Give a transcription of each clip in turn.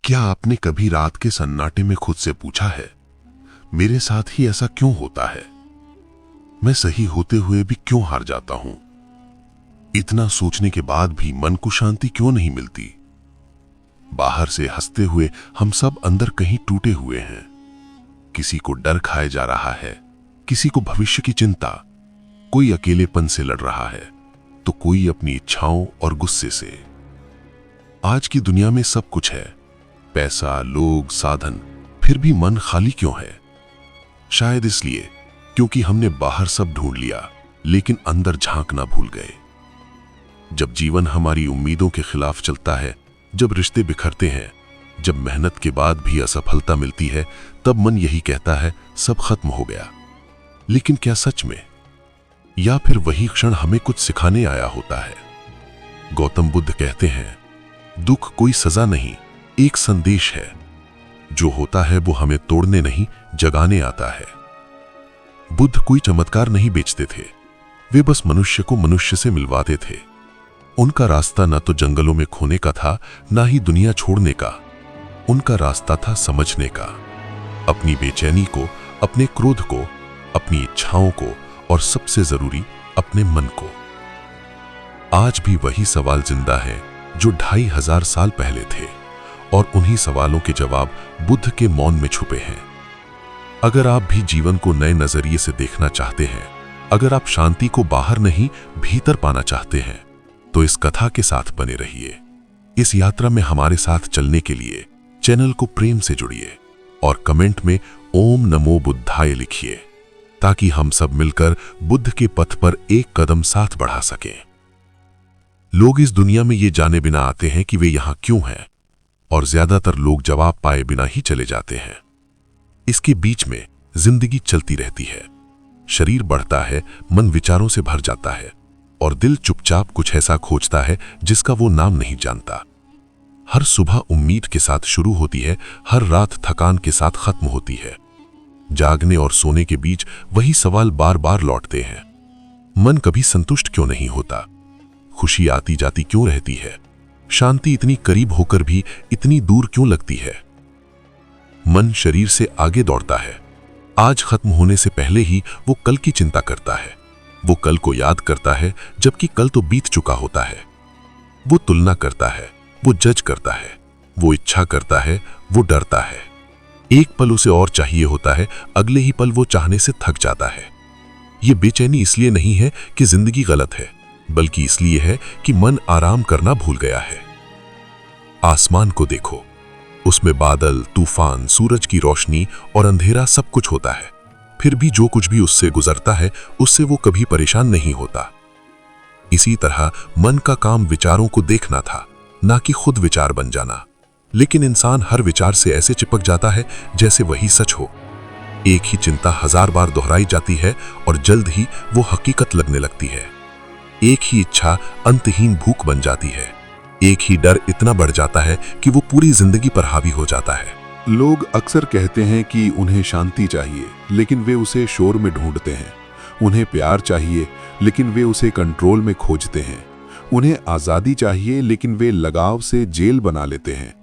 क्या आपने कभी रात के सन्नाटे में खुद से पूछा है, मेरे साथ ही ऐसा क्यों होता है? मैं सही होते हुए भी क्यों हार जाता हूं? इतना सोचने के बाद भी मन को शांति क्यों नहीं मिलती? बाहर से हंसते हुए हम सब अंदर कहीं टूटे हुए हैं। किसी को डर खाए जा रहा है, किसी को भविष्य की चिंता, कोई अकेलेपन से लड़ रहा है तो कोई अपनी इच्छाओं और गुस्से से। आज की दुनिया में सब कुछ है, पैसा, लोग, साधन, फिर भी मन खाली क्यों है? शायद इसलिए क्योंकि हमने बाहर सब ढूंढ लिया लेकिन अंदर झांकना भूल गए। जब जीवन हमारी उम्मीदों के खिलाफ चलता है, जब रिश्ते बिखरते हैं, जब मेहनत के बाद भी असफलता मिलती है, तब मन यही कहता है सब खत्म हो गया। लेकिन क्या सच में? या फिर वही क्षण हमें कुछ सिखाने आया होता है? गौतम बुद्ध कहते हैं, दुख कोई सजा नहीं, एक संदेश है। जो होता है वो हमें तोड़ने नहीं, जगाने आता है। बुद्ध कोई चमत्कार नहीं बेचते थे, वे बस मनुष्य को मनुष्य से मिलवाते थे। उनका रास्ता न तो जंगलों में खोने का था, ना ही दुनिया छोड़ने का। उनका रास्ता था समझने का, अपनी बेचैनी को, अपने क्रोध को, अपनी इच्छाओं को और सबसे जरूरी अपने मन को। आज भी वही सवाल जिंदा है जो 2500 साल पहले थे, और उन्हीं सवालों के जवाब बुद्ध के मौन में छुपे हैं। अगर आप भी जीवन को नए नजरिए से देखना चाहते हैं, अगर आप शांति को बाहर नहीं भीतर पाना चाहते हैं, तो इस कथा के साथ बने रहिए। इस यात्रा में हमारे साथ चलने के लिए चैनल को प्रेम से जुड़िए और कमेंट में ओम नमो बुद्धाय लिखिए, ताकि हम सब मिलकर बुद्ध के पथ पर एक कदम साथ बढ़ा सकें। लोग इस दुनिया में ये जाने बिना आते हैं कि वे यहां क्यों हैं, और ज्यादातर लोग जवाब पाए बिना ही चले जाते हैं। इसके बीच में जिंदगी चलती रहती है, शरीर बढ़ता है, मन विचारों से भर जाता है, और दिल चुपचाप कुछ ऐसा खोजता है जिसका वो नाम नहीं जानता। हर सुबह उम्मीद के साथ शुरू होती है, हर रात थकान के साथ खत्म होती है। जागने और सोने के बीच वही सवाल बार बार लौटते हैं। मन कभी संतुष्ट क्यों नहीं होता? खुशी आती जाती क्यों रहती है? शांति इतनी करीब होकर भी इतनी दूर क्यों लगती है? मन शरीर से आगे दौड़ता है। आज खत्म होने से पहले ही वो कल की चिंता करता है। वो कल को याद करता है जबकि कल तो बीत चुका होता है। वो तुलना करता है, वो जज करता है, वो इच्छा करता है, वो डरता है। एक पल उसे और चाहिए होता है, अगले ही पल वो चाहने से थक जाता है। ये बेचैनी इसलिए नहीं है कि जिंदगी गलत है, बल्कि इसलिए है कि मन आराम करना भूल गया है। आसमान को देखो, उसमें बादल, तूफान, सूरज की रोशनी और अंधेरा सब कुछ होता है। फिर भी जो कुछ भी उससे गुजरता है, उससे वो कभी परेशान नहीं होता। इसी तरह मन का काम विचारों को देखना था, ना कि खुद विचार बन जाना। लेकिन इंसान हर विचार से ऐसे चिपक जाता है जैसे वही सच हो। एक ही चिंता 1000 बार दोहराई जाती है और जल्द ही वो हकीकत लगने लगती है। एक ही इच्छा अंतहीन भूख बन जाती है। एक ही डर इतना बढ़ जाता है कि वो पूरी जिंदगी पर हावी हो जाता है। लोग अक्सर कहते हैं कि उन्हें शांति चाहिए, लेकिन वे उसे शोर में ढूंढते हैं। उन्हें प्यार चाहिए, लेकिन वे उसे कंट्रोल में खोजते हैं। उन्हें आज़ादी चाहिए, लेकिन वे लगाव से जेल बना लेते हैं।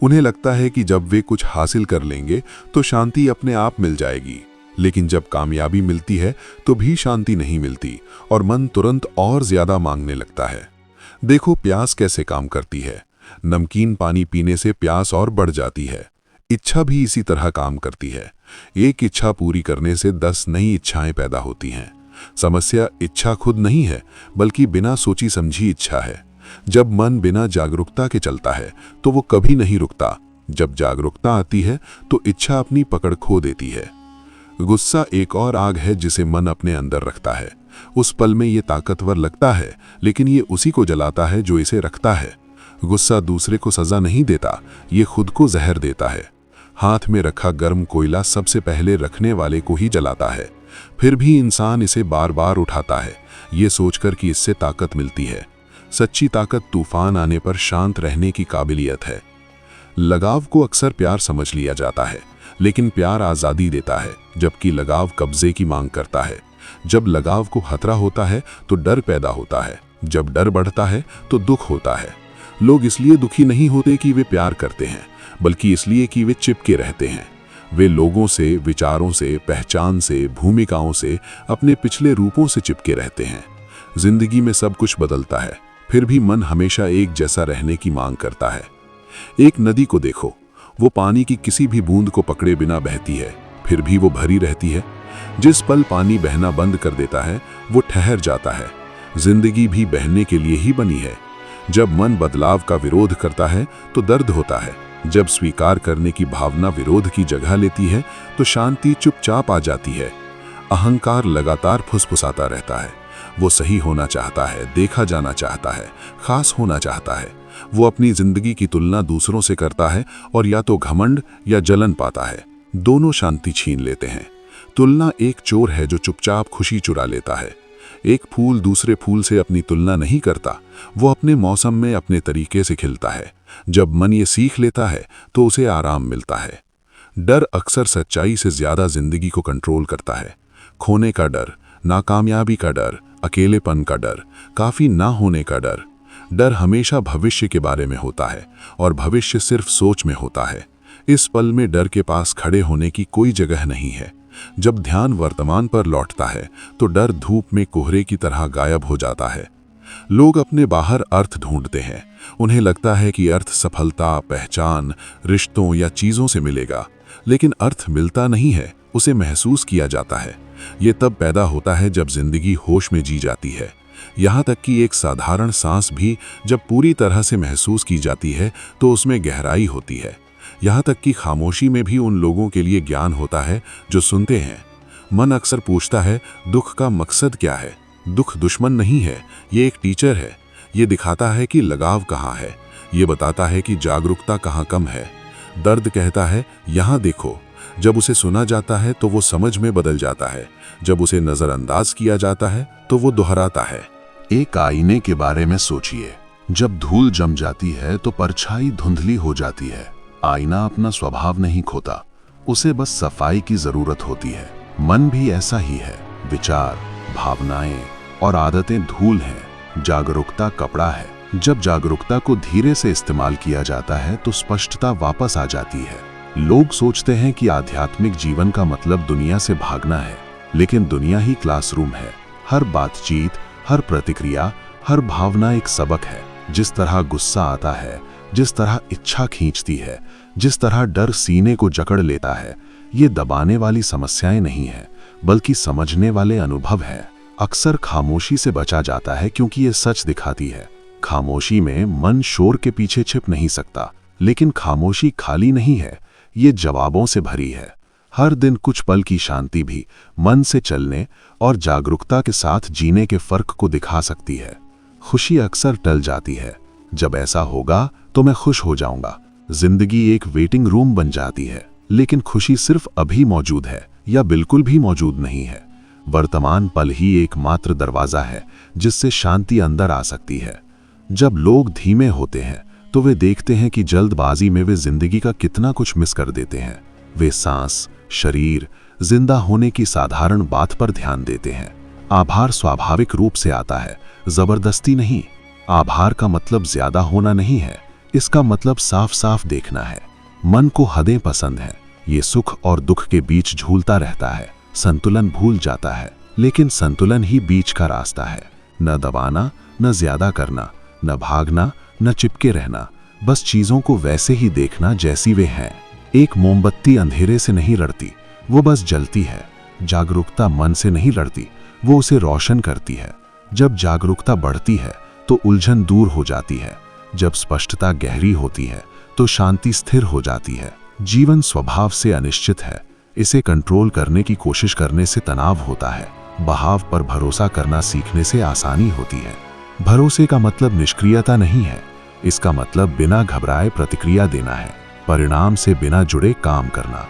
उन्हें लगता है कि जब वे कुछ हासिल कर लेंगे तो शांति अपने आप मिल जाएगी, लेकिन जब कामयाबी मिलती है तो भी शांति नहीं मिलती और मन तुरंत और ज्यादा मांगने लगता है। देखो प्यास कैसे काम करती है। नमकीन पानी पीने से प्यास और बढ़ जाती है। इच्छा भी इसी तरह काम करती है। एक इच्छा पूरी करने से 10 नई इच्छाएं पैदा होती हैं। समस्या इच्छा खुद नहीं है, बल्कि बिना सोची समझी इच्छा है। जब मन बिना जागरूकता के चलता है तो वो कभी नहीं रुकता। जब जागरूकता आती है तो इच्छा अपनी पकड़ खो देती है। गुस्सा एक और आग है जिसे मन अपने अंदर रखता है। उस पल में ये ताकतवर लगता है, लेकिन ये उसी को जलाता है जो इसे रखता है। गुस्सा दूसरे को सजा नहीं देता, ये खुद को जहर देता है। हाथ में रखा गर्म कोयला सबसे पहले रखने वाले को ही जलाता है। फिर भी इंसान इसे बार बार उठाता है, ये सोचकर कि इससे ताकत मिलती है। सच्ची ताकत तूफान आने पर शांत रहने की काबिलियत है। लगाव को अक्सर प्यार समझ लिया जाता है, लेकिन प्यार आज़ादी देता है, जबकि लगाव कब्जे की मांग करता है। जब लगाव को खतरा होता है तो डर पैदा होता है। जब डर बढ़ता है तो दुख होता है। लोग इसलिए दुखी नहीं होते कि वे प्यार करते हैं, बल्कि इसलिए कि वे चिपके रहते हैं। वे लोगों से, विचारों से, पहचान से, भूमिकाओं से, अपने पिछले रूपों से चिपके रहते हैं। जिंदगी में सब कुछ बदलता है, फिर भी मन हमेशा एक जैसा रहने की मांग करता है। एक नदी को देखो, वो पानी की किसी भी बूंद को पकड़े बिना बहती है, फिर भी वो भरी रहती है। जिस पल पानी बहना बंद कर देता है, वो ठहर जाता है। जिंदगी भी बहने के लिए ही बनी है। जब मन बदलाव का विरोध करता है तो दर्द होता है। जब स्वीकार करने की भावना विरोध की जगह लेती है तो शांति चुपचाप आ जाती है। अहंकार लगातार फुसफुसाता रहता है। वो सही होना चाहता है, देखा जाना चाहता है, खास होना चाहता है। वो अपनी जिंदगी की तुलना दूसरों से करता है और या तो घमंड या जलन पाता है। दोनों शांति छीन लेते हैं। तुलना एक चोर है जो चुपचाप खुशी चुरा लेता है। एक फूल दूसरे फूल से अपनी तुलना नहीं करता, वो अपने मौसम में अपने तरीके से खिलता है। जब मन ये सीख लेता है तो उसे आराम मिलता है। डर अक्सर सच्चाई से ज्यादा जिंदगी को कंट्रोल करता है। खोने का डर, नाकामयाबी का डर, अकेलेपन का डर, काफी ना होने का डर। डर हमेशा भविष्य के बारे में होता है और भविष्य सिर्फ सोच में होता है। इस पल में डर के पास खड़े होने की कोई जगह नहीं है। जब ध्यान वर्तमान पर लौटता है तो डर धूप में कोहरे की तरह गायब हो जाता है। लोग अपने बाहर अर्थ ढूंढते हैं। उन्हें लगता है कि अर्थ सफलता, पहचान, रिश्तों या चीजों से मिलेगा, लेकिन अर्थ मिलता नहीं है, उसे महसूस किया जाता है। ये तब पैदा होता है जब जिंदगी होश में जी जाती है। यहाँ तक कि एक साधारण सांस भी जब पूरी तरह से महसूस की जाती है तो उसमें गहराई होती है। यहाँ तक कि खामोशी में भी उन लोगों के लिए ज्ञान होता है जो सुनते हैं। मन अक्सर पूछता है, दुख का मकसद क्या है? दुख दुश्मन नहीं है, ये एक टीचर है। ये दिखाता है कि लगाव कहाँ है, ये बताता है कि जागरूकता कहाँ कम है। दर्द कहता है, यहाँ देखो। जब उसे सुना जाता है तो वो समझ में बदल जाता है। जब उसे नजरअंदाज किया जाता है तो वो दोहराता है। एक आईने के बारे में सोचिए। जब धूल जम जाती है तो परछाई धुंधली हो जाती है। आईना अपना स्वभाव नहीं खोता, उसे बस सफाई की जरूरत होती है। मन भी ऐसा ही है। विचार, भावनाएं और आदतें धूल हैं, जागरूकता कपड़ा है। जब जागरूकता को धीरे से इस्तेमाल किया जाता है तो स्पष्टता वापस आ जाती है। लोग सोचते हैं कि आध्यात्मिक जीवन का मतलब दुनिया से भागना है, लेकिन दुनिया ही क्लासरूम है। हर बातचीत, हर प्रतिक्रिया, हर भावना एक सबक है। जिस तरह गुस्सा आता है, जिस तरह इच्छा खींचती है, जिस तरह डर सीने को जकड़ लेता है, ये दबाने वाली समस्याएं नहीं है, बल्कि समझने वाले अनुभव है। अक्सर खामोशी से बचा जाता है क्योंकि ये सच दिखाती है। खामोशी में मन शोर के पीछे छिप नहीं सकता, लेकिन खामोशी खाली नहीं है, ये जवाबों से भरी है। हर दिन कुछ पल की शांति भी मन से चलने और जागरूकता के साथ जीने के फर्क को दिखा सकती है। खुशी अक्सर टल जाती है। जब ऐसा होगा तो मैं खुश हो जाऊंगा। जिंदगी एक वेटिंग रूम बन जाती है, लेकिन खुशी सिर्फ अभी मौजूद है या बिल्कुल भी मौजूद नहीं है। वर्तमान पल ही एकमात्र दरवाजा है जिससे शांति अंदर आ सकती है। जब लोग धीमे होते हैं तो वे देखते हैं कि जल्दबाजी में वे जिंदगी का कितना कुछ मिस कर देते हैं। वे सांस, शरीर, जिंदा होने की साधारण बात पर ध्यान देते हैं। आभार स्वाभाविक रूप से आता है, जबरदस्ती नहीं। आभार का मतलब ज्यादा होना नहीं है, इसका मतलब साफ साफ देखना है। मन को हदें पसंद है, ये सुख और दुख के बीच झूलता रहता है, संतुलन भूल जाता है। लेकिन संतुलन ही बीच का रास्ता है। न दबाना, न ज्यादा करना, न भागना, न चिपके रहना, बस चीजों को वैसे ही देखना जैसी वे हैं। एक मोमबत्ती अंधेरे से नहीं लड़ती, वो बस जलती है। जागरूकता मन से नहीं लड़ती, वो उसे रोशन करती है। जब जागरूकता बढ़ती है तो उलझन दूर हो जाती है। जब स्पष्टता गहरी होती है तो शांति स्थिर हो जाती है। जीवन स्वभाव से अनिश्चित है, इसे कंट्रोल करने की कोशिश करने से तनाव होता है। बहाव पर भरोसा करना सीखने से आसानी होती है। भरोसे का मतलब निष्क्रियता नहीं है, इसका मतलब बिना घबराए प्रतिक्रिया देना है, परिणाम से बिना जुड़े काम करना।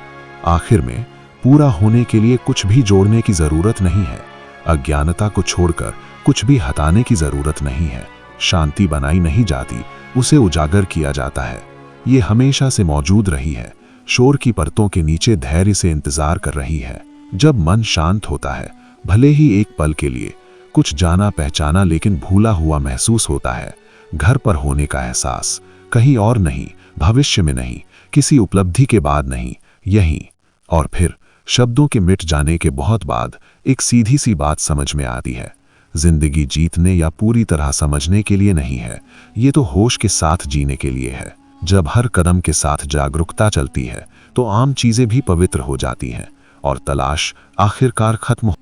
आखिर में पूरा होने के लिए कुछ भी जोड़ने की जरूरत नहीं है। अज्ञानता को छोड़कर कुछ भी हटाने की जरूरत नहीं है। शांति बनाई नहीं जाती, उसे उजागर किया जाता है। ये हमेशा से मौजूद रही है, शोर की परतों के नीचे धैर्य से इंतजार कर रही है। जब मन शांत होता है, भले ही एक पल के लिए, कुछ जाना पहचाना लेकिन भूला हुआ महसूस होता है। घर पर होने का एहसास, कहीं और नहीं, भविष्य में नहीं, किसी उपलब्धि के बाद नहीं, यहीं। और फिर शब्दों के मिट जाने के बहुत बाद एक सीधी सी बात समझ में आती है, जिंदगी जीतने या पूरी तरह समझने के लिए नहीं है, ये तो होश के साथ जीने के लिए है। जब हर कदम के साथ जागरूकता चलती है तो आम चीजें भी पवित्र हो जाती हैं और तलाश आखिरकार खत्म